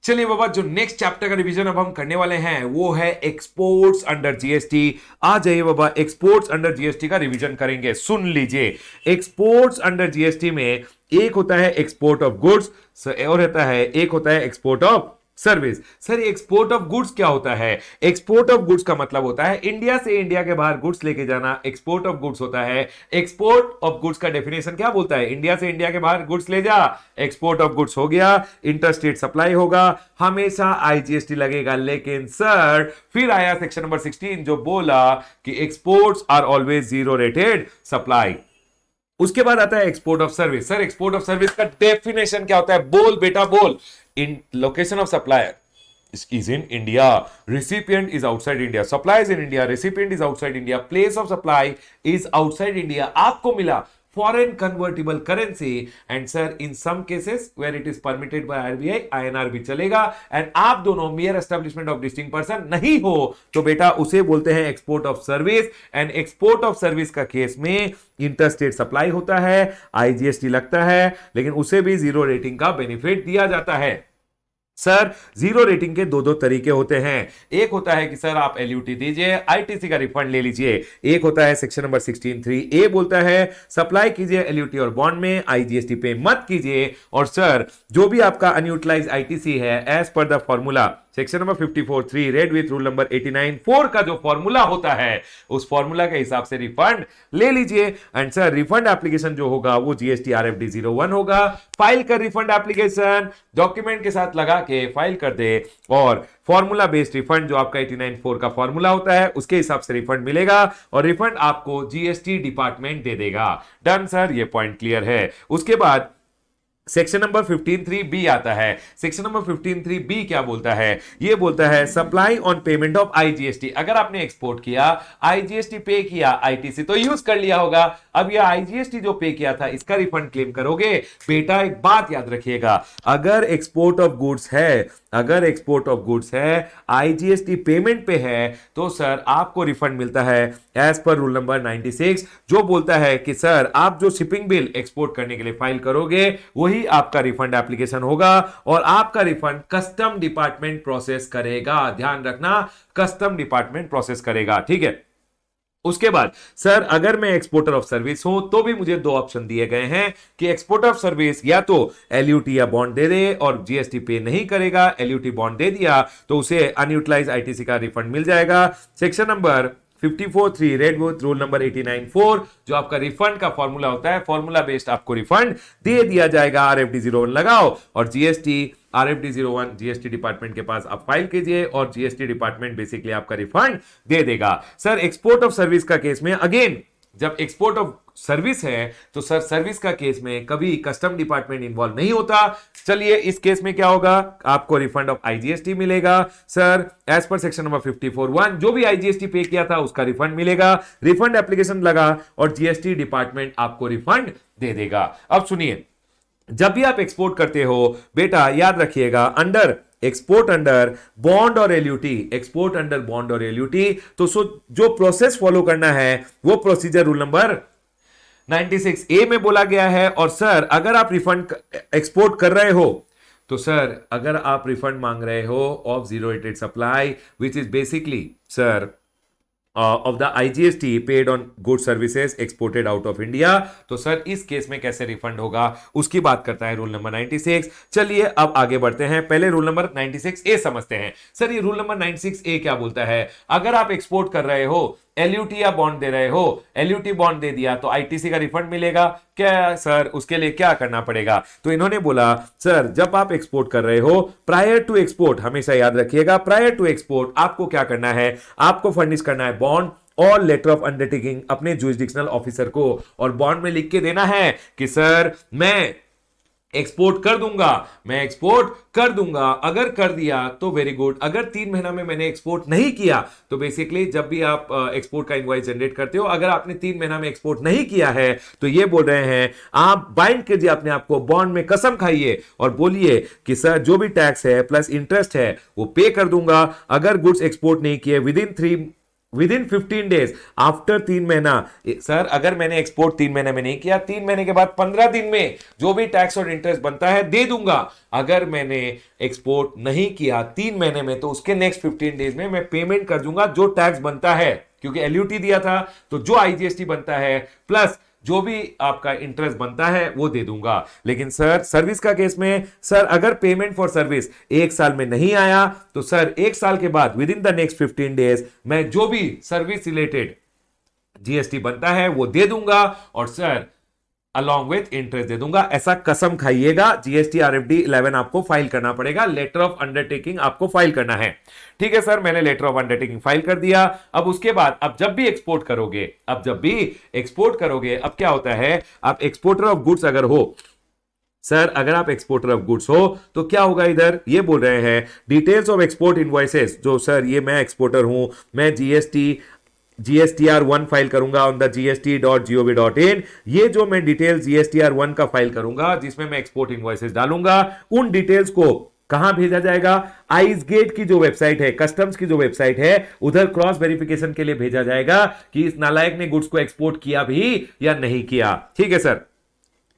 चलिए बाबा, जो next chapter का रिवीजन अब हम करने वाले हैं वो है एक्सपोर्ट्स अंडर जीएसटी। आ जाइए बाबा, एक्सपोर्ट्स अंडर जीएसटी का रिवीजन करेंगे। सुन लीजिए, एक्सपोर्ट्स अंडर जीएसटी में एक होता है एक्सपोर्ट ऑफ गुड्स और एक होता है export of service. Sir export of goods क्या होता है? एक्सपोर्ट ऑफ गुड्स का मतलब होता है इंडिया से इंडिया के बाहर गुड्स लेके जाना, एक्सपोर्ट ऑफ गुड्स होता है। एक्सपोर्ट ऑफ गुड्स का डेफिनेशन क्या बोलता है? इंडिया से इंडिया के बाहर गुड्स ले जा, एक्सपोर्ट ऑफ गुड्स हो गया। इंटरस्टेट सप्लाई होगा, हमेशा आईजीएसटी लगेगा। लेकिन सर फिर आया सेक्शन नंबर 16 जो बोला कि exports are always zero rated supply. उसके बाद आता है export of service. Sir export of service का डेफिनेशन क्या होता है? बोल बेटा बोल। In location of supplier is in India, recipient is outside India, supply is in India, recipient is outside India, place of supply is outside India। आपको मिला foreign convertible currency and sir in some cases where it is permitted by RBI INR भी चलेगा। and आप दोनों mere establishment of distinct person नहीं हो तो बेटा उसे बोलते हैं export of service. And export of service का केस में इंटरस्टेट सप्लाई होता है, आईजीएसटी लगता है, लेकिन उसे भी जीरो रेटिंग का बेनिफिट दिया जाता है। सर जीरो रेटिंग के दो तरीके होते हैं। एक होता है कि सर आप एलयूटी दीजिए, आईटीसी का रिफंड ले लीजिए। एक होता है सेक्शन नंबर 16(3)(a बोलता है सप्लाई कीजिए एलयूटी और बॉन्ड में, आईजीएसटी पे मत कीजिए। और सर जो भी आपका अनयूटिलाइज आईटीसी है as per the formula section number 54(3) read with rule number 89(4) का जो फॉर्मूला होता है उस फॉर्मूला के हिसाब से रिफंड ले लीजिए। एंड सर रिफंड एप्लीकेशन जो होगा वो जीएसटी आरएफडी 01 होगा। फाइल कर रिफंड एप्लीकेशन, डॉक्यूमेंट के साथ लगा के फाइल कर दे और फॉर्मूला बेस्ड रिफंड जो आपका 89(4) का फॉर्मूला होता है उसके हिसाब से रिफंड मिलेगा और रिफंड आपको जीएसटी डिपार्टमेंट दे देगा। डन सर, ये पॉइंट क्लियर है। उसके बाद सेक्शन नंबर 15(3)(b आता है। सेक्शन नंबर 15(3)(b क्या बोलता है? ये बोलता है supply on payment of IGST. अगर आपने एक्सपोर्ट किया, आईजीएसटी पे किया, आईटीसी तो यूज कर लिया होगा, अब ये आईजीएसटी जो पे किया था इसका रिफंड क्लेम करोगे। बेटा एक बात याद रखिएगा, अगर एक्सपोर्ट ऑफ गुड्स है, आईजीएसटी पेमेंट पे है तो सर आपको रिफंड मिलता है एज पर रूल नंबर 96 जो बोलता है कि सर आप जो शिपिंग बिल एक्सपोर्ट करने के लिए फाइल करोगे वही आपका रिफंड एप्लीकेशन होगा और आपका रिफंड कस्टम डिपार्टमेंट प्रोसेस करेगा। ध्यान रखना, कस्टम डिपार्टमेंट प्रोसेस करेगा, ठीक है। उसके बाद सर अगर मैं एक्सपोर्टर ऑफ सर्विस हूं तो भी मुझे दो ऑप्शन दिए गए हैं कि एक्सपोर्टर ऑफ सर्विस या तो एलयूटी या बॉन्ड दे दे और जीएसटी पे नहीं करेगा। एलयूटी बॉन्ड दे दिया तो उसे अनयूटिलाइज आईटीसी का रिफंड मिल जाएगा। Section number 54(3) read with rule number 89(4) जो आपका रिफंड का फॉर्मूला होता है, फॉर्मूला बेस्ड आपको रिफंड दे दिया जाएगा। आरएफडी 01 लगाओ और जीएसटी आरएफडी 01 जीएसटी डिपार्टमेंट के पास आप फाइल कीजिए और जीएसटी डिपार्टमेंट बेसिकली आपका रिफंड दे देगा। सर एक्सपोर्ट ऑफ सर्विस का केस में अगेन जब एक्सपोर्ट ऑफ सर्विस है तो सर सर्विस का केस में कभी कस्टम डिपार्टमेंट इन्वॉल्व नहीं होता। चलिए इस केस में क्या होगा, आपको रिफंड ऑफ आईजीएसटी मिलेगा। Sir as per section number 54(1) जो भी आईजीएसटी पे किया था उसका रिफंड मिलेगा। रिफंड एप्लीकेशन लगा और जीएसटी डिपार्टमेंट आपको रिफंड दे देगा। अब सुनिए, जब भी आप एक्सपोर्ट करते हो बेटा याद रखिएगा एक्सपोर्ट अंडर बॉन्ड और एलयूटी, एक्सपोर्ट अंडर बॉन्ड और एलयूटी तो जो प्रोसेस फॉलो करना है वो प्रोसीजर रूल नंबर 96(a) में बोला गया है। और सर अगर आप रिफंड एक्सपोर्ट कर रहे हो तो सर अगर आप रिफंड मांग रहे हो of zero rated supply which is basically sir of the IGST paid on goods services exported out of India तो सर इस केस में कैसे रिफंड होगा उसकी बात करता है रूल नंबर 96। चलिए अब आगे बढ़ते हैं, पहले रूल नंबर 96(a) समझते हैं। सर ये रूल नंबर 96(a) क्या बोलता है? अगर आप एक्सपोर्ट कर रहे हो, एलयूटी या बॉन्ड दे रहे हो, एलयूटी बॉन्ड दे दिया तो आईटीसी का रिफंड मिलेगा क्या? सर उसके लिए क्या करना पड़ेगा? तो इन्होंने बोला सर जब आप एक्सपोर्ट कर रहे हो प्रायर टू एक्सपोर्ट, हमेशा याद रखिएगा प्रायर टू एक्सपोर्ट आपको क्या करना है, आपको फर्निश करना है बॉन्ड और लेटर ऑफ अंडरटेकिंग अपने जुरिसडिक्शनल ऑफिसर को और बॉन्ड में लिख के देना है कि सर मैं एक्सपोर्ट कर दूंगा। अगर कर दिया तो वेरी गुड, अगर 3 महीना में मैंने एक्सपोर्ट नहीं किया तो बेसिकली जब भी आप एक्सपोर्ट का इनवॉइस जनरेट करते हो, अगर आपने 3 महीना में एक्सपोर्ट नहीं किया है तो ये बोल रहे हैं आप बाइंड कीजिए अपने आप को, बॉन्ड में कसम खाइए और बोलिए कि सर जो भी टैक्स है प्लस इंटरेस्ट है वो पे कर दूंगा। अगर गुड्स एक्सपोर्ट नहीं किए with in 3 with in 15 days after 3 महीना। सर अगर मैंने एक्सपोर्ट 3 महीने में नहीं किया, 3 महीने के बाद 15 दिन में जो भी टैक्स और इंटरेस्ट बनता है दे दूंगा। अगर मैंने एक्सपोर्ट नहीं किया 3 महीने में तो उसके नेक्स्ट 15 डेज में मैं पेमेंट कर दूंगा जो टैक्स बनता है, क्योंकि एलयूटी दिया था तो जो आईजीएसटी बनता है प्लस जो भी आपका इंटरेस्ट बनता है वो दे दूंगा। लेकिन सर सर्विस का केस में, सर अगर पेमेंट फॉर सर्विस 1 साल में नहीं आया तो सर 1 साल के बाद with in the next 15 days मैं जो भी सर्विस रिलेटेड जीएसटी बनता है वो दे दूंगा और सर अलॉन्ग विथ इंटरेस्ट दे दूंगा। ऐसा कसम खाइएगा। जीएसटी आरएफडी 11 आपको फाइल करना पड़ेगा, लेटर ऑफ अंडरटेकिंग आपको फाइल करना है। ठीक है सर, मैंने लेटर ऑफ अंडरटेकिंग फाइल कर दिया। अब उसके बाद अब जब भी एक्सपोर्ट करोगे, अब क्या होता है, आप एक्सपोर्टर ऑफ गुड्स अगर हो, सर अगर आप एक्सपोर्टर ऑफ गुड्स हो तो क्या होगा, इधर ये बोल रहे हैं डिटेल्स ऑफ एक्सपोर्ट इनवॉइसेस, जो सर ये मैं एक्सपोर्टर हूं, मैं GSTR1 फाइल करूंगा ऑन द gst.gov.in। ये जो मैं डिटेल GSTR1 का फाइल करूंगा जिसमें मैं एक्सपोर्ट इनवॉइसेस डालूंगा, उन डिटेल्स को कहां भेजा जाएगा, आइसगेट की जो वेबसाइट है, कस्टम्स की जो वेबसाइट है, उधर क्रॉस वेरिफिकेशन के लिए भेजा जाएगा कि इस नालायक ने गुड्स को एक्सपोर्ट किया भी या नहीं किया। ठीक है sir,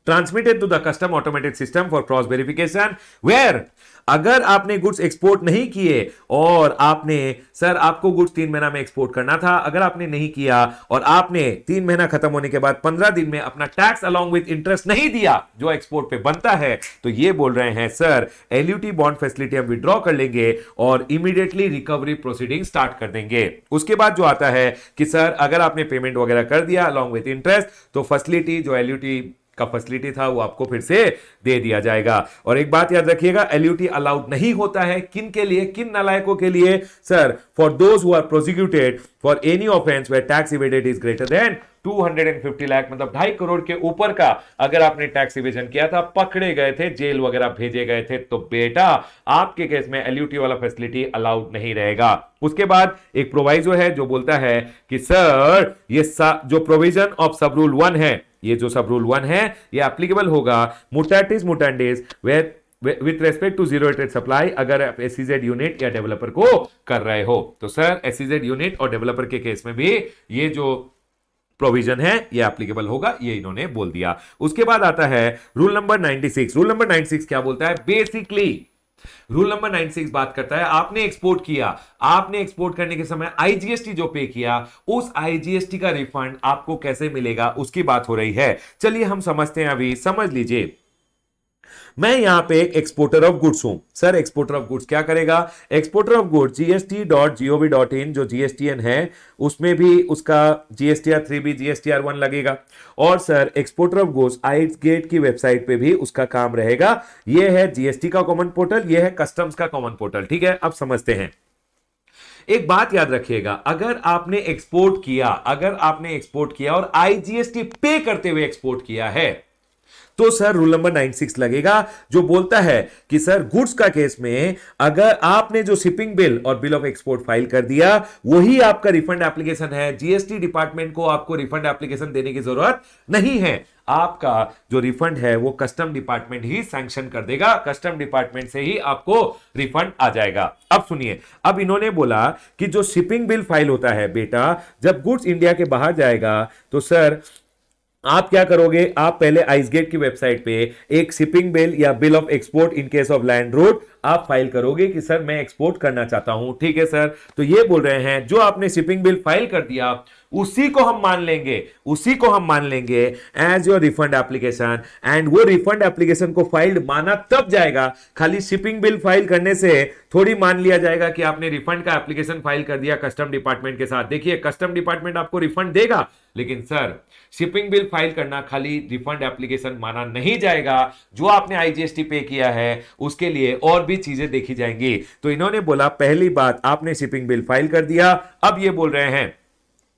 transmitted to the custom automated system for cross verification, where अगर आपने गुड्स एक्सपोर्ट नहीं किए और आपने, सर आपको गुड्स 3 महीना में एक्सपोर्ट करना था, अगर आपने नहीं किया और आपने 3 महीना खत्म होने के बाद 15 दिन में अपना टैक्स अलॉन्ग विद इंटरेस्ट नहीं दिया जो एक्सपोर्ट पे बनता है, तो ये बोल रहे हैं सर एलयूटी बॉन्ड फैसिलिटी हम विड्रॉ कर लेंगे और इमीडिएटली रिकवरी प्रोसीडिंग स्टार्ट कर देंगे। उसके बाद जो आता है कि सर अगर आपने पेमेंट वगैरह कर दिया अलॉन्ग विद इंटरेस्ट तो फैसिलिटी जो एलयूटी का फैसिलिटी था वो आपको फिर से दे दिया जाएगा। और एक बात याद रखिएगा, एलयूटी अलाउड नहीं होता है किन के लिए, किन नालायकों के लिए, sir for those who are prosecuted for any offence where tax evaded is greater than 250 lakh, मतलब 2.5 करोड़ के ऊपर का अगर आपने टैक्स इवेजन किया था, पकड़े गए थे, जेल वगैरह भेजे गए थे, तो बेटा आपके केस में एलयूटी वाला फैसिलिटी अलाउड नहीं रहेगा। उसके बाद एक प्रोवाइजो है जो बोलता है कि सर ये जो प्रोविजन ऑफ सब रूल 1 है, ये जो सब रूल 1 है ये एप्लीकेबल होगा mutatis mutandis with respect to zero rated supply अगर आप एसईजेड यूनिट या डेवलपर को कर रहे हो। तो सर एसईजेड यूनिट और डेवलपर के केस में भी ये जो प्रोविजन है ये एप्लीकेबल होगा, ये इन्होंने बोल दिया। उसके बाद आता है रूल नंबर 96। रूल नंबर 96 क्या बोलता है, बेसिकली रूल नंबर 96 बात करता है आपने एक्सपोर्ट किया, आपने एक्सपोर्ट करने के समय आईजीएसटी जो पे किया, उस आईजीएसटी का रिफंड आपको कैसे मिलेगा उसकी बात हो रही है। चलिए हम समझते हैं, अभी समझ लीजिए। मैं यहां पे एक एक्सपोर्टर ऑफ गुड्स हूं। सर एक्सपोर्टर ऑफ गुड्स क्या करेगा, एक्सपोर्टर ऑफ गुड्स gst.gov.in जो जीएसटीएन है उसमें भी उसका GSTR3 भी GSTR1 लगेगा और sir exporter of goods ICEGATE की वेबसाइट पे भी उसका काम रहेगा। यह है जीएसटी का कॉमन पोर्टल, यह है कस्टम्स का कॉमन पोर्टल। ठीक है, अब समझते हैं। एक बात याद रखिएगा, अगर आपने एक्सपोर्ट किया और आईजीएसटी पे करते हुए एक्सपोर्ट किया है तो सर रूल नंबर 96 लगेगा जो बोलता है कि सर गुड्स का केस में अगर आपने जो शिपिंग बिल और बिल ऑफ एक्सपोर्ट फाइल कर दिया वही आपका रिफंड एप्लीकेशन है। जीएसटी डिपार्टमेंट को आपको रिफंड एप्लीकेशन देने की जरूरत नहीं है। आपका जो रिफंड है वो कस्टम डिपार्टमेंट ही सैंक्शन कर देगा, कस्टम डिपार्टमेंट से ही आपको रिफंड आ जाएगा। अब सुनिए, अब इन्होंने बोला कि जो शिपिंग बिल फाइल होता है बेटा, जब गुड्स इंडिया के बाहर जाएगा तो सर आप क्या करोगे, आप पहले आइसगेट की वेबसाइट पे एक शिपिंग बिल या bill of export in case of land route आप फाइल करोगे कि सर मैं एक्सपोर्ट करना चाहता हूं। ठीक है सर, तो ये बोल रहे हैं जो आपने शिपिंग बिल फाइल कर दिया उसी को हम मान लेंगे as your refund application, and वो रिफंड एप्लीकेशन को फाइल्ड माना तब जाएगा। खाली शिपिंग बिल फाइल करने से थोड़ी मान लिया जाएगा कि आपने रिफंड का एप्लीकेशन फाइल कर दिया कस्टम डिपार्टमेंट के साथ। देखिए कस्टम डिपार्टमेंट आपको रिफंड देगा, लेकिन सर शिपिंग बिल फाइल करना खाली रिफंड एप्लीकेशन माना नहीं जाएगा। जो आपने आईजीएसटी पे किया है उसके लिए और भी चीजें देखी जाएंगी। तो इन्होंने बोला पहली बात आपने शिपिंग बिल फाइल कर दिया, अब ये बोल रहे हैं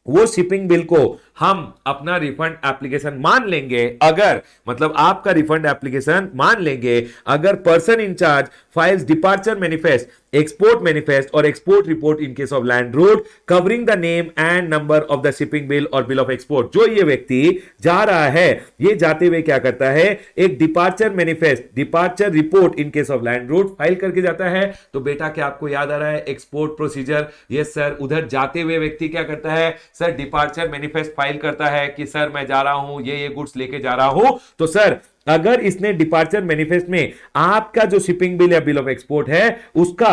वो शिपिंग बिल को हम अपना रिफंड एप्लीकेशन मान लेंगे, अगर मतलब आपका रिफंड एप्लीकेशन मान लेंगे अगर person incharge files departure manifest, export manifest or export report in case of land route covering the name and number of the shipping bill or bill of export। जो ये व्यक्ति जा रहा है, ये जाते हुए क्या करता है, एक departure manifest, departure report in case of land route file करके जाता है। तो बेटा क्या आपको याद आ रहा है एक्सपोर्ट प्रोसीजर? यस सर, उधर जाते हुए व्यक्ति क्या करता है सर, डिपार्चर मैनिफेस्ट फाइल करता है कि सर मैं जा रहा हूं, ये गुड्स लेके जा रहा हूं। तो सर अगर इसने डिपार्चर मैनिफेस्ट में आपका जो शिपिंग बिल या बिल ऑफ एक्सपोर्ट है उसका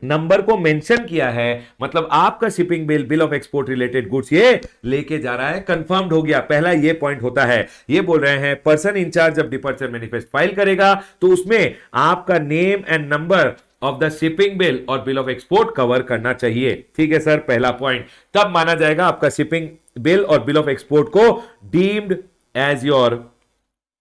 नंबर को मेंशन किया है, मतलब आपका shipping bill bill of export related goods ये लेके जा रहा है, कंफर्म्ड हो गया। पहला ये पॉइंट होता है। ये बोल रहे हैं पर्सन इंचार्ज जब डिपार्चर मैनिफेस्ट फाइल करेगा तो उसमें आपका name and number of the shipping bill और बिल ऑफ एक्सपोर्ट कवर करना चाहिए। ठीक है सर, पहला पॉइंट। तब माना जाएगा आपका शिपिंग बिल और बिल ऑफ एक्सपोर्ट को deemed as your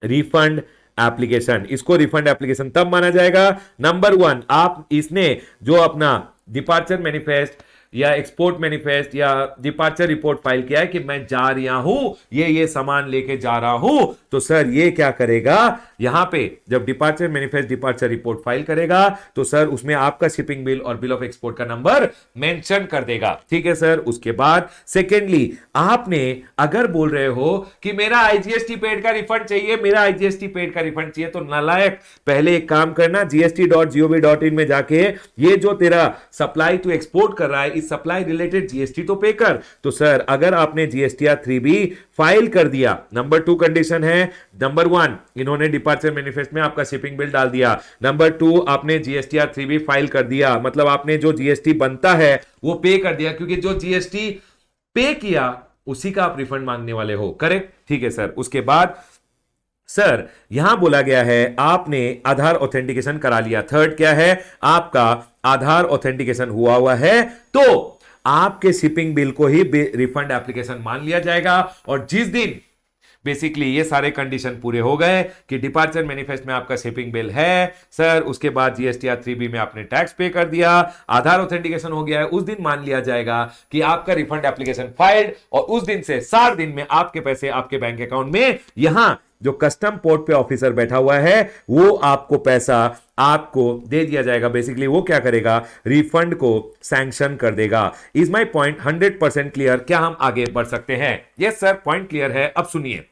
refund application. इसको रिफंड एप्लीकेशन तब माना जाएगा। नंबर 1, आप इसने जो अपना डिपार्चर मैनिफेस्ट या एक्सपोर्ट मैनिफेस्ट या डिपार्चर रिपोर्ट फाइल किया है कि मैं जा रहा हूं, ये सामान लेके जा रहा हूं, तो सर ये क्या करेगा, यहां पे जब departure manifest departure report file करेगा तो सर उसमें आपका शिपिंग बिल और बिल ऑफ एक्सपोर्ट का नंबर मेंशन कर देगा। ठीक है सर। उसके बाद सेकेंडली, आपने अगर बोल रहे हो कि मेरा आईजीएसटी पेड का रिफंड चाहिए, मेरा आईजीएसटी पेड का रिफंड चाहिए, तो नालायक पहले एक काम करना, gst.gov.in में जाके ये जो तेरा सप्लाई टू एक्सपोर्ट कर रहा है इस सप्लाई रिलेटेड जीएसटी तो पे कर। तो सर अगर आपने जीएसटीआर 3B फाइल कर दिया, नंबर 2 कंडीशन है, नंबर 1 इन्होंने डिपार्चर मैनिफेस्ट में आपका शिपिंग बिल डाल दिया, नंबर 2 आपने जीएसटीआर 3B फाइल कर दिया, मतलब आपने जो जीएसटी बनता है वो पे कर दिया, क्योंकि जो जीएसटी पे किया उसी का आप रिफंड मांगने वाले हो। करेक्ट? ठीक है सर। उसके बाद सर यहां बोला गया है आपने आधार ऑथेंटिकेशन करा लिया। थर्ड क्या है, आपका आधार ऑथेंटिकेशन हुआ है तो आपके शिपिंग बिल को ही रिफंड एप्लीकेशन मान लिया जाएगा। और जिस दिन बेसिकली ये सारे कंडीशन पूरे हो गए कि डिपार्चर मैनिफेस्ट में आपका शिपिंग बिल है सर, उसके बाद जीएसटीआर 3B में आपने टैक्स पे कर दिया, आधार ऑथेंटिकेशन हो गया है, उस दिन मान लिया जाएगा कि आपका रिफंड एप्लीकेशन फाइल्ड, और उस दिन से 60 दिन में आपके पैसे आपके बैंक अकाउंट में, यहां जो कस्टम पोर्ट पे ऑफिसर बैठा हुआ है वो आपको पैसा आपको दे दिया जाएगा। बेसिकली वो क्या करेगा, रिफंड को सैंक्शन कर देगा। Is my point 100% clear? क्या हम आगे बढ़ सकते हैं? यस सर, पॉइंट क्लियर है। अब सुनिए,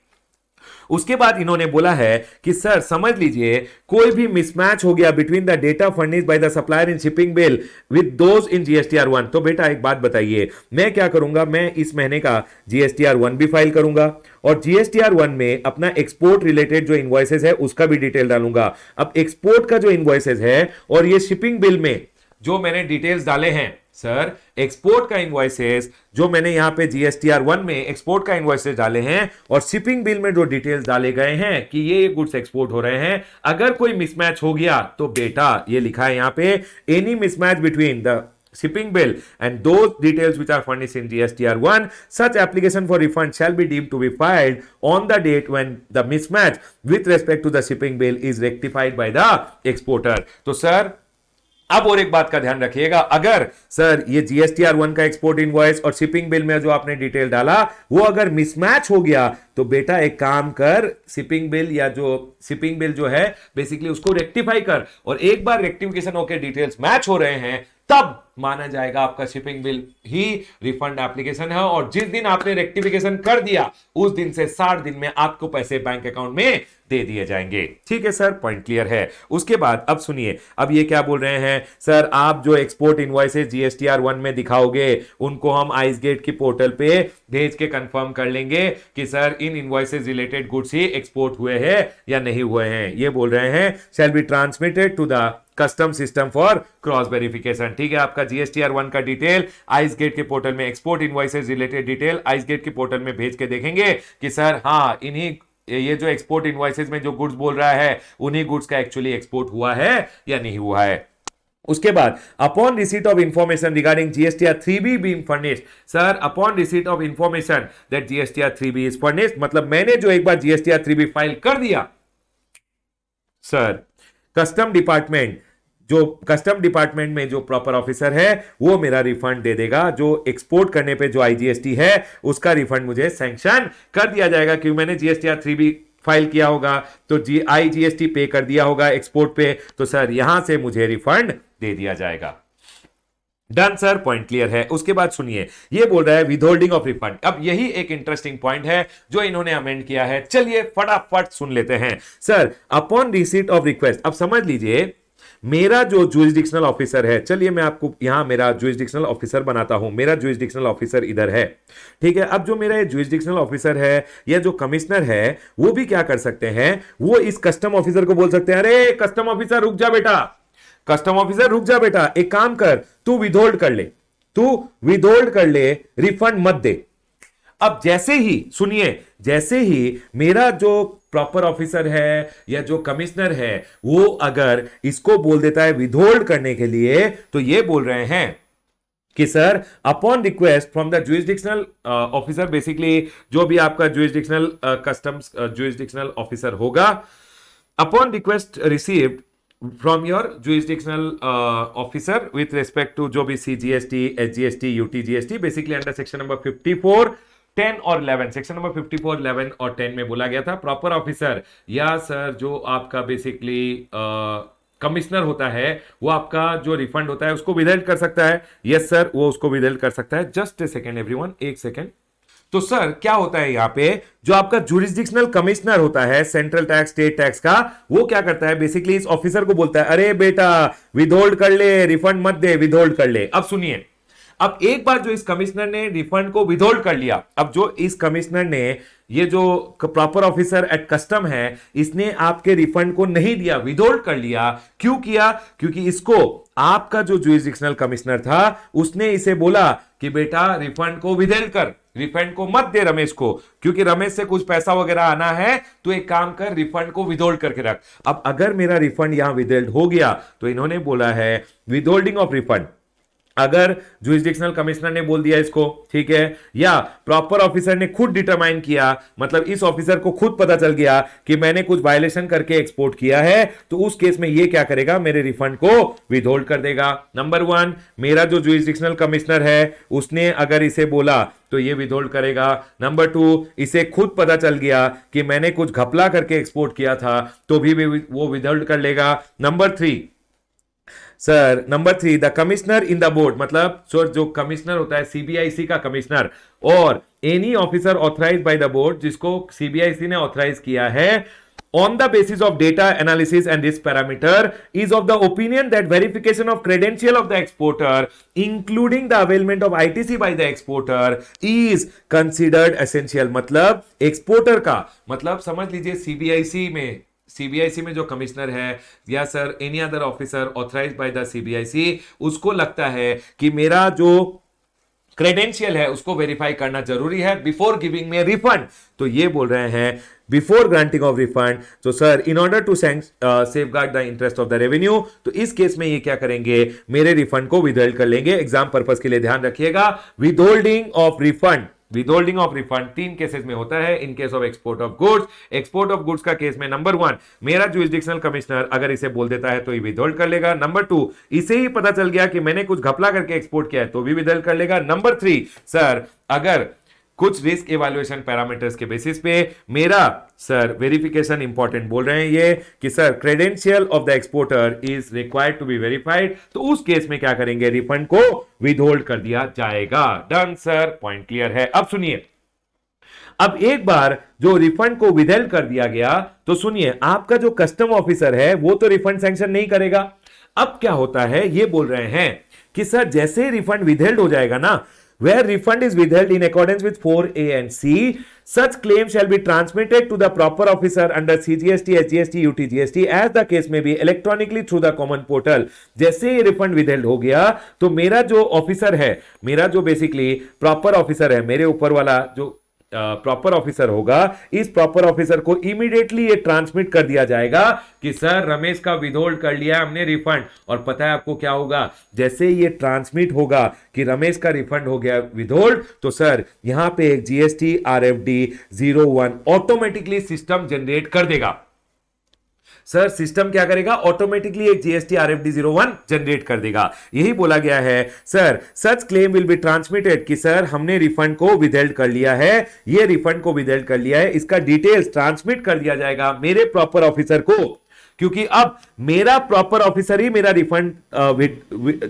उसके बाद इन्होंने बोला है कि सर समझ लीजिए कोई भी मिसमैच हो गया between the data furnished by the supplier in shipping bill with those in GSTR 1। तो बेटा एक बात बताइए, मैं क्या करूंगा, मैं इस महीने का जीएसटीआर 1 भी फाइल करूंगा और जीएसटीआर 1 में अपना एक्सपोर्ट रिलेटेड जो इनवॉइसेस है उसका भी डिटेल डालूंगा। अब एक्सपोर्ट का जो इनवॉइसेस है और ये शिपिंग बिल में जो मैंने डिटेल्स डाले हैं सर, एक्सपोर्ट का इनवॉइसेस जो मैंने यहां पे जीएसटीआर 1 में एक्सपोर्ट का इनवॉइसेस डाले हैं और शिपिंग बिल में जो डिटेल्स डाले गए हैं कि ये गुड्स एक्सपोर्ट हो रहे हैं, अगर कोई मिसमैच हो गया तो बेटा ये लिखा है यहां पे, any mismatch between the shipping bill and those details which are furnished in GSTR 1, such application for refund shall be deemed to be filed on the date when the mismatch with respect to the shipping bill is rectified by the exporter। तो sir अब और एक बात का ध्यान रखिएगा, अगर sir ये जीएसटीआर 1 का एक्सपोर्ट इनवॉइस और शिपिंग बिल में जो आपने डिटेल डाला वो अगर मिसमैच हो गया तो बेटा एक काम कर, शिपिंग बिल जो है बेसिकली उसको रेक्टिफाई कर, और एक बार रेक्टिफिकेशन होकर डिटेल्स मैच हो रहे हैं तब माना जाएगा आपका शिपिंग बिल ही रिफंड एप्लीकेशन है। और जिस दिन आपने रेक्टिफिकेशन कर दिया उस दिन से 60 दिन में आपको पैसे बैंक अकाउंट में दे दिए जाएंगे। ठीक है सर, पॉइंट क्लियर है। उसके बाद अब सुनिए, अब ये क्या बोल रहे हैं सर, आप जो एक्सपोर्ट इनवॉइसेस जीएसटीआर 1 में दिखाओगे उनको हम आइसगेट की पोर्टल पे भेज के कंफर्म कर लेंगे कि सर इन इनवॉइसेस रिलेटेड गुड्स ही एक्सपोर्ट हुए हैं या नहीं हुए हैं। ये बोल रहे हैं shall be transmitted to the custom system for cross verification. ठीक है, आपका जीएसटीआर 1 का डिटेल आइसगेट के पोर्टल में, export invoices related detail ICEGATE के पोर्टल में भेज के देखेंगे कि सर हाँ इन्हीं ये जो एक्सपोर्ट इनवॉइसेस में जो गुड्स बोल रहा है उन्हीं गुड्स का एक्चुअली एक्सपोर्ट हुआ है या नहीं हुआ है। उसके बाद upon receipt of information regarding GSTR 3B being furnished, sir upon receipt of information that GSTR 3B is furnished, मतलब मैंने जो एक बार जीएसटीआर 3B फाइल कर दिया सर, कस्टम डिपार्टमेंट में जो प्रॉपर ऑफिसर है वो मेरा रिफंड दे देगा, जो एक्सपोर्ट करने पे जो आईजीएसटी है उसका रिफंड मुझे सैंक्शन कर दिया जाएगा, क्योंकि मैंने जीएसटीआर 3B फाइल किया होगा, तो IGST पे कर दिया होगा एक्सपोर्ट पे, तो सर यहां से मुझे रिफंड दे दिया जाएगा। डन सर, पॉइंट क्लियर है। उसके बाद सुनिए, ये बोल रहा है विदहोल्डिंग ऑफ रिफंड। अब यही एक इंटरेस्टिंग पॉइंट है जो इन्होंने अमेंड किया है। चलिए फटाफट सुन लेते हैं। Sir upon receipt of request, अब समझ लीजिए मेरा जो जुरिसडिक्शनल ऑफिसर है, चलिए मैं आपको यहां मेरा जुरिसडिक्शनल ऑफिसर बनाता हूं। मेरा जुरिसडिक्शनल ऑफिसर इधर है, ठीक है। अब जो मेरा ये जुरिसडिक्शनल ऑफिसर है या जो कमिश्नर है, वो भी क्या कर सकते हैं, वो इस कस्टम ऑफिसर को बोल सकते हैं, अरे कस्टम ऑफिसर रुक जा बेटा, कस्टम ऑफिसर रुक जा बेटा, एक काम कर, तू विदहोल्ड कर ले, तू विदहोल्ड कर ले, रिफंड मत दे। अब जैसे ही सुनिए, जैसे ही मेरा जो प्रॉपर ऑफिसर है या जो कमिश्नर है वो अगर इसको बोल देता है विदहोल्ड करने के लिए, तो ये बोल रहे हैं कि sir upon request from the jurisdictional officer, basically जो भी आपका जुरिसडिक्शनल कस्टम्स जुरिसडिक्शनल ऑफिसर होगा, upon request received from your jurisdictional officer with respect to जो भी CGST, SGST, UTGST, basically under section number 54, 10 और 11, सेक्शन नंबर 54, 11 और 10 में बोला गया था प्रॉपर ऑफिसर या सर जो आपका बेसिकली कमिश्नर होता है, वो आपका जो रिफंड होता है उसको विदहोल्ड कर सकता है। यस सर, वो उसको विदहोल्ड कर सकता है। जस्ट ए सेकेंड एवरीवन, एक सेकेंड। तो सर क्या होता है यहां पे, जो आपका जुरिसडिक्शनल कमिश्नर होता है सेंट्रल टैक्स स्टेट टैक्स का, वो क्या करता है बेसिकली इस ऑफिसर को बोलता है, अरे बेटा विदहोल्ड कर ले, रिफंड मत दे, विदहोल्ड कर ले। अब सुनिए, अब एक बार जो इस कमिश्नर ने रिफंड को विदहोल्ड कर लिया, अब जो इस कमिश्नर ने, ये जो प्रॉपर ऑफिसर एट कस्टम है, इसने आपके रिफंड को नहीं दिया, विदहोल्ड कर लिया। क्यों किया? क्योंकि इसको आपका जो जुरिसडिक्शनल कमिश्नर था उसने इसे बोला कि बेटा रिफंड को विदहोल्ड कर, रिफंड को मत दे रमेश को, क्योंकि रमेश से कुछ पैसा वगैरह आना है, तो एक काम कर रिफंड को विदहोल्ड करके रख। अब अगर मेरा रिफंड यहां विदहोल्ड हो गया तो इन्होंने बोला है विदहोल्डिंग ऑफ रिफंड। अगर जुरिसडिक्शनल कमिश्नर ने बोल दिया इसको, ठीक है, या प्रॉपर ऑफिसर ने खुद डिटरमाइन किया, मतलब इस ऑफिसर को खुद पता चल गया कि मैंने कुछ वायलेशन करके एक्सपोर्ट किया है, तो उस केस में ये क्या करेगा, मेरे रिफंड को विदहोल्ड कर देगा। नंबर 1, मेरा जो जुरिसडिक्शनल कमिश्नर है उसने अगर इसे बोला तो ये विदहोल्ड करेगा। नंबर 2, इसे खुद पता चल गया कि मैंने कुछ घपला करके एक्सपोर्ट किया था, तो भी वो विदहोल्ड कर लेगा। Number 3 sir, number 3 the commissioner in the board, मतलब जो कमिश्नर होता है CBIC का कमिश्नर, और any officer authorised by the board, जिसको CBIC ने ऑथराइज किया है, on the basis of data analysis and risk parameter, is of the opinion that verification of credential of the exporter, including the availment of ITC by the exporter, is considered essential। मतलब exporter का मतलब समझ लीजिए, CBIC में जो commissioner है या sir any other officer authorised by the CBIC, उसको लगता है कि मेरा जो क्रेडेंशियल है उसको वेरीफाई करना जरूरी है बिफोर गिविंग में रिफंड। तो ये बोल रहे हैं बिफोर ग्रांटिंग ऑफ रिफंड, तो sir in order to safeguard the interest of the revenue, तो इस केस में ये क्या करेंगे, मेरे रिफंड को विदहोल्ड कर लेंगे। एग्जाम पर्पस के लिए ध्यान रखिएगा, withholding of refund, withholding of refund 3 cases में होता है। In case of export of goods, export of goods का केस में नंबर 1, मेरा जुरिसडिक्शनल कमिश्नर अगर इसे बोल देता है तो ये विदहोल्ड कर लेगा। नंबर 2, इसे ही पता चल गया कि मैंने कुछ घपला करके एक्सपोर्ट किया है तो भी विदहोल्ड कर लेगा। नंबर 3 सर, अगर कुछ रिस्क इवैल्यूएशन पैरामीटर्स के बेसिस पे मेरा सर वेरिफिकेशन इंपॉर्टेंट बोल रहे हैं ये कि sir credential of the exporter is required to be verified, तो उस केस में क्या करेंगे, रिफंड को विदहोल्ड कर दिया जाएगा। डन सर, पॉइंट क्लियर है। अब सुनिए, अब एक बार जो रिफंड को विदहोल्ड कर दिया गया तो सुनिए, आपका जो कस्टम ऑफिसर है वो तो रिफंड सैंक्शन नहीं करेगा। अब क्या होता है, ये बोल रहे हैं कि सर जैसे ही रिफंड विदहोल्ड हो जाएगा ना, where refund is withheld in accordance with 4A and C, such claim shall be transmitted to the proper officer under CGST, SGST, UTGST as the case may be electronically through the common portal। जैसे ये refund withhold हो गया तो मेरा जो officer है, मेरा जो बेसिकली प्रॉपर ऑफिसर है, मेरे ऊपर वाला जो प्रॉपर ऑफिसर होगा, इस प्रॉपर ऑफिसर को इमीडिएटली ये ट्रांसमिट कर दिया जाएगा कि सर रमेश का विदहोल्ड कर लिया हमने रिफंड। और पता है आपको क्या होगा, जैसे ये ट्रांसमिट होगा कि रमेश का रिफंड हो गया विदहोल्ड, तो सर यहां पे एक GST RFD 01 automatically system generate कर देगा। सर सिस्टम क्या करेगा, ऑटोमेटिकली एक जीएसटी आरएफडी 01 जनरेट कर देगा। यही बोला गया है sir, such claim will be transmitted कि सर हमने रिफंड को विदहेल्ड कर लिया है, ये रिफंड को विदहेल्ड कर लिया है, इसका डिटेल्स ट्रांसमिट कर दिया जाएगा मेरे प्रॉपर ऑफिसर को, क्योंकि अब मेरा प्रॉपर ऑफिसर ही मेरा रिफंड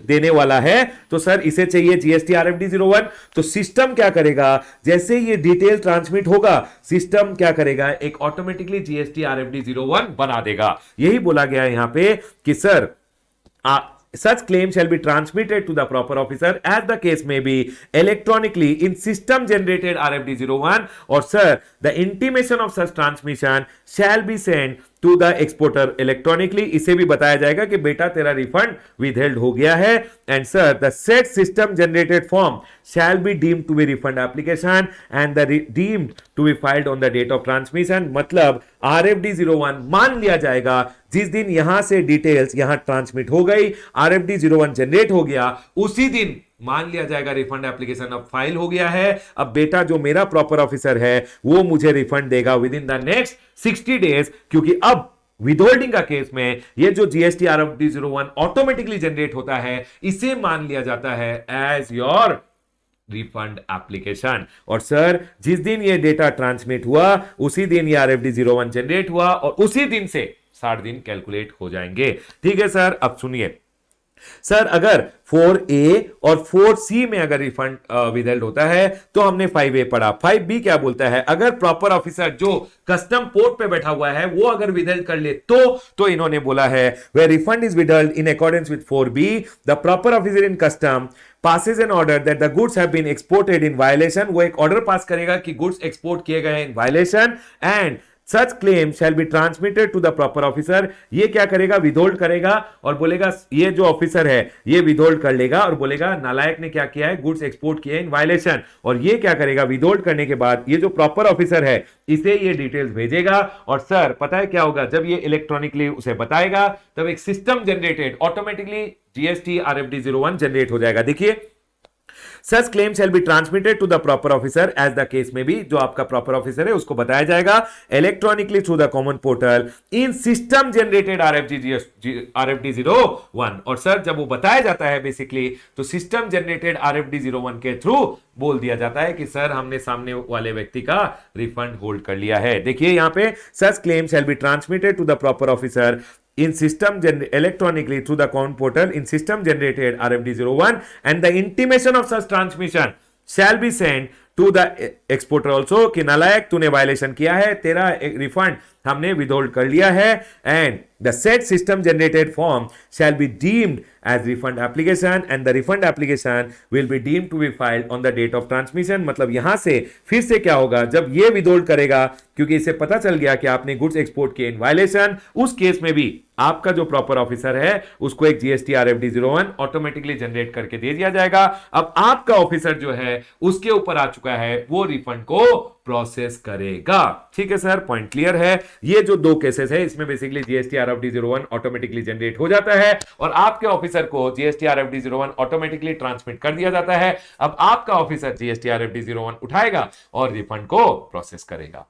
देने वाला है, तो सर इसे चाहिए जीएसटी आरएफडी 01। तो सिस्टम क्या करेगा, जैसे ये डिटेल ट्रांसमिट होगा, सिस्टम क्या करेगा, एक ऑटोमेटिकली जीएसटी आरएफडी 01 बना देगा। यही बोला गया है यहां पे कि sir such claim shall be transmitted to the proper officer as the case may be electronically in system generated RFD 01, or sir the intimation of such transmission shall be sent to the exporter electronically. इसे भी बताया जाएगा कि बेटा तेरा refund withheld हो गया है, and sir the said system generated form shall be deemed to be refund application and the deemed to be filed on the date of transmission. मतलब आरएफडी 01 मान लिया जाएगा जिस दिन यहां से डिटेल्स यहां ट्रांसमिट हो गई, आरएफडी 01 जनरेट हो गया, उसी दिन मान लिया जाएगा रिफंड एप्लीकेशन अब फाइल हो गया है। अब बेटा जो मेरा प्रॉपर ऑफिसर है वो मुझे रिफंड देगा with in the next 60 days, क्योंकि अब विदहोल्डिंग का केस में ये जो जीएसटी आरएफडी 01 ऑटोमेटिकली जनरेट होता है, इसे मान लिया जाता है एज योर रिफंड एप्लीकेशन। और सर जिस दिन ये डेटा ट्रांसमिट हुआ उसी दिन ये आरएफडी 01 जनरेट हुआ और उसी दिन से 60 दिन कैलकुलेट हो जाएंगे। ठीक है सर, अब सुनिए सर, अगर 4A और 4C में अगर रिफंड विदहेल्ड होता है तो हमने 5A पढ़ा। 5B क्या बोलता है, अगर प्रॉपर ऑफिसर जो कस्टम पोर्ट पे बैठा हुआ है वो अगर विदहेल्ड कर ले तो इन्होंने बोला है where refund is withheld in accordance with 4B, the proper officer in custom passes an order that the goods have been exported in violation। वो एक ऑर्डर पास करेगा कि गुड्स एक्सपोर्ट किए गए in violation, and such claim shall be transmitted to the proper officer. ये क्या करेगा, withhold करेगा और बोलेगा ये जो ऑफिसर है ये विदहोल्ड कर लेगा और बोलेगा नालायक ने क्या किया है, गुड्स एक्सपोर्ट किए इन वायलेशन। और ये क्या करेगा, विदहोल्ड करने के बाद ये जो प्रॉपर ऑफिसर है इसे ये डिटेल्स भेजेगा। और सर पता है क्या होगा, जब ये इलेक्ट्रॉनिकली उसे बताएगा तब एक system generated automatically GST RFD 01 generate हो जाएगा। देखिए Such claim shall be transmitted to the proper officer as the case may be। जो आपका प्रॉपर ऑफिसर है उसको बताया जाएगा electronically through the common portal in system generated RFD 01। और सर जब वो बताया जाता है बेसिकली तो सिस्टम जनरेटेड आरएफडी 01 के थ्रू बोल दिया जाता है कि सर हमने सामने वाले व्यक्ति का रिफंड होल्ड कर लिया है। देखिए यहां पे such claim shall be transmitted to the proper officer in system electronically through the common portal in system generated RFD 01, and the intimation of such transmission shall be sent to the exporter also कि नालायक तूने violation किया है, तेरा refund हमने withhold कर लिया है, and the said system generated form shall be deemed as refund application and the refund application will be deemed to be filed on the date of transmission. मतलब यहां से फिर से क्या होगा, जब ये विदहोल्ड करेगा क्योंकि इसे पता चल गया कि आपने गुड्स एक्सपोर्ट किए इन वायलेशन, उस केस में भी आपका जो प्रॉपर ऑफिसर है उसको एक जीएसटी आरएफडी 01 ऑटोमेटिकली जनरेट करके दे दिया जाएगा। अब आपका ऑफिसर जो है उसके ऊपर आ चुका है, वो रिफंड को प्रोसेस करेगा। ठीक है सर, पॉइंट क्लियर है। ये जो दो केसेस है इसमें basically GST RFD 01 automatically generate हो जाता है और आपके ऑफिसर को जीएसटी आरएफडी 01 ऑटोमेटिकली ट्रांसमिट कर दिया जाता है। अब आपका ऑफिसर जीएसटी आरएफडी 01 उठाएगा और रिफंड को प्रोसेस करेगा।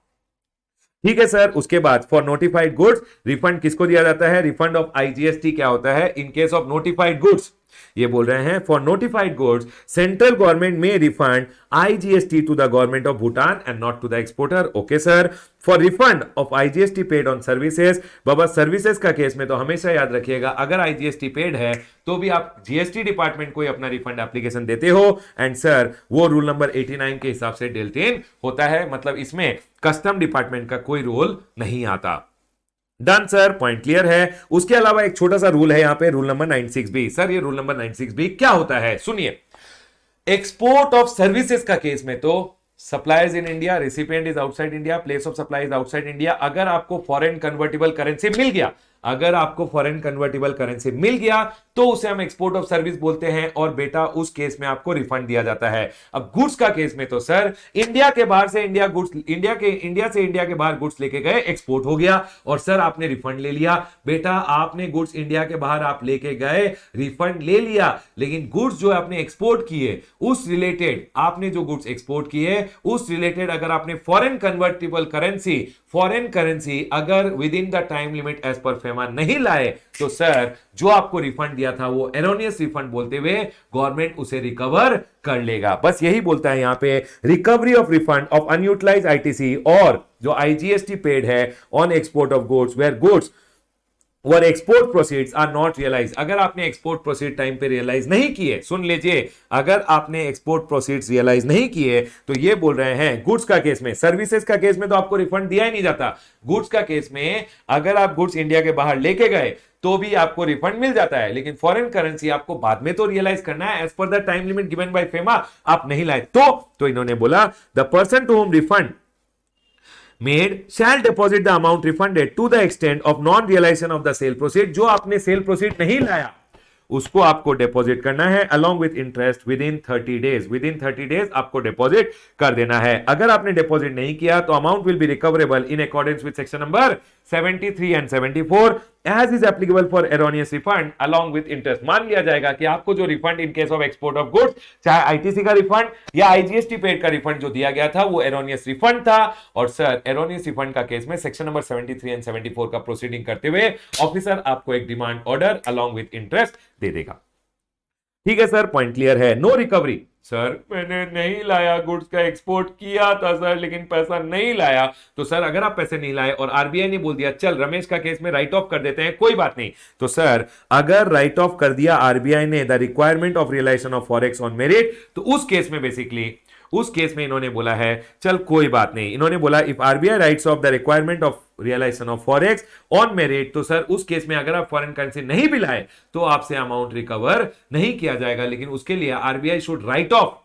ठीक है सर, उसके बाद फॉर नोटिफाइड गुड्स रिफंड किसको दिया जाता है, रिफंड ऑफ आईजीएसटी क्या होता है in case of notified goods. ये बोल रहे हैं for notified goods central government में refund IGST to the government of Bhutan and not to the exporter. Okay sir, for refund of IGST paid on services, बाबा services का case में तो हमेशा याद रखिएगा अगर आईजीएसटी पेड है तो भी आप जीएसटी डिपार्टमेंट को अपना रिफंड एप्लीकेशन देते हो, एंड सर वो रूल नंबर 89 के हिसाब से डेल्ट इन होता है। मतलब इसमें कस्टम डिपार्टमेंट का कोई रोल नहीं आता। डन सर, पॉइंट क्लियर है। उसके अलावा एक छोटा सा रूल है यहां पे, रूल नंबर 96B। सर ये रूल नंबर 96B क्या होता है, सुनिए। एक्सपोर्ट ऑफ सर्विसेज का केस में तो suppliers in India, recipient is outside India, place of supply is outside India. अगर आपको फॉरेन कन्वर्टेबल करेंसी मिल गया, अगर आपको फॉरेन कन्वर्टेबल करेंसी मिल गया तो उसे हम एक्सपोर्ट ऑफ सर्विस बोलते हैं, और बेटा उस केस में आपको रिफंड दिया जाता है। अब गुड्स का केस में तो सर इंडिया के बाहर से इंडिया गुड्स, इंडिया के बाहर गुड्स लेके गए, एक्सपोर्ट हो गया और सर आपने रिफंड ले लिया। बेटा आपने गुड्स इंडिया के बाहर आप लेके गए, रिफंड ले लिया, लेकिन गुड्स जो आपने एक्सपोर्ट किए उस रिलेटेड, आपने जो गुड्स एक्सपोर्ट किए उस रिलेटेड अगर आपने फॉरेन कन्वर्टेबल करेंसी अगर within the time limit as per FEMA नहीं लाए तो सर जो आपको रिफंड दिया था वो एरोनियस रिफंड बोलते हुए गवर्नमेंट उसे रिकवर कर लेगा। बस यही बोलता है यहां पे, recovery of refund of unutilised ITC और जो आईजीएसटी पेड है on export of goods where goods और export proceeds are not realise. अगर आपने एक्सपोर्ट प्रोसीड टाइम पे रियलाइज नहीं किए, सुन लीजिए, अगर आपने एक्सपोर्ट प्रोसीड्स रियलाइज नहीं किए तो ये बोल रहे हैं गुड्स का केस में, सर्विसेज का केस में तो आपको रिफंड दिया ही नहीं जाता। गुड्स का केस में अगर आप गुड्स इंडिया के बाहर लेके गए तो भी आपको रिफंड मिल जाता है, लेकिन फॉरेन करेंसी आपको बाद में तो रियलाइज करना है as per the time limit given by FEMA, आप नहीं लाए तो इन्होंने बोला the person to whom refund made shall deposit the amount refunded to the extent of non realization of the sale proceed। जो आपने सेल प्रोसीड नहीं लाया उसको आपको डिपॉजिट करना है along with interest within 30 days। within 30 days आपको deposit कर देना है। अगर आपने डिपॉजिट नहीं किया तो amount will be recoverable in accordance with section number 73 and 74 as is applicable for erroneous refund along with interest। मान लिया जाएगा कि आपको जो refund in case of export of goods, चाहे आईटीसी का रिफंड या आईजीएसटी पेड का रिफंड जो दिया गया था वो एरोनियस रिफंड था, और सर एरोनियस रिफंड का केस में सेक्शन नंबर 73 एंड 74 का प्रोसीडिंग करते हुए ऑफिसर आपको एक demand order along with interest दे देगा। ठीक है सर, पॉइंट क्लियर है। नो रिकवरी, सर मैंने नहीं लाया, गुड्स का एक्सपोर्ट किया था सर लेकिन पैसा नहीं लाया, तो सर अगर आप पैसे नहीं लाए और आरबीआई ने बोल दिया चल रमेश का केस में राइट ऑफ कर देते हैं, कोई बात नहीं, तो सर अगर राइट ऑफ कर दिया आरबीआई ने the requirement of realisation of forex on merit, तो उस केस में बेसिकली उस केस में इन्होंने बोला है चल कोई बात नहीं, इन्होंने बोला if RBI writes off the requirement of realisation of forex on merit, तो सर उस केस में अगर आप फॉरेन करेंसी नहीं भी लाए तो आपसे अमाउंट रिकवर नहीं किया जाएगा, लेकिन उसके लिए RBI should write off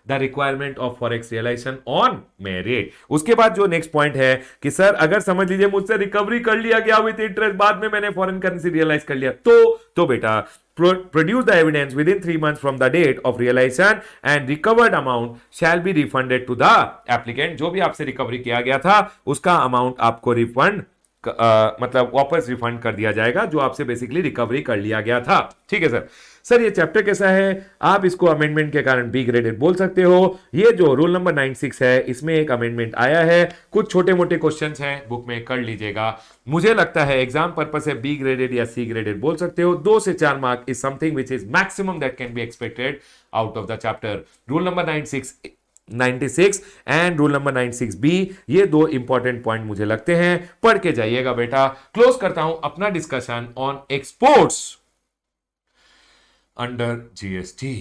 the requirement of forex realisation on merit. उसके बाद जो नेक्स्ट पॉइंट है कि सर अगर समझ लीजिए मुझसे रिकवरी कर लिया गया विद इंटरेस्ट, बाद में मैंने फॉरेन करेंसी रियलाइज कर लिया, तो बेटा produce the evidence within 3 months from the date of realization and recovered amount shall be refunded to the applicant। जो भी आपसे रिकवरी किया गया था उसका अमाउंट आपको रिफंड मतलब वापस रिफंड कर दिया जाएगा जो आपसे बेसिकली रिकवरी कर लिया गया था। ठीक है सर। सर ये चैप्टर कैसा है, आप इसको अमेंडमेंट के कारण बी ग्रेडेड बोल सकते हो। ये जो रूल नंबर 96 है इसमें एक अमेंडमेंट आया है, कुछ छोटे मोटे क्वेश्चंस हैं, बुक में कर लीजिएगा। मुझे लगता है एग्जाम पर्पस से बी ग्रेडेड या सी ग्रेडेड बोल सकते हो। 2 से 4 mark is something which is maximum that can be expected out of the chapter. Rule number 96 and rule number 96B, ये 2 इंपॉर्टेंट पॉइंट मुझे लगते हैं, पढ़ के जाइएगा बेटा। क्लोज करता हूं अपना discussion on exports under GST.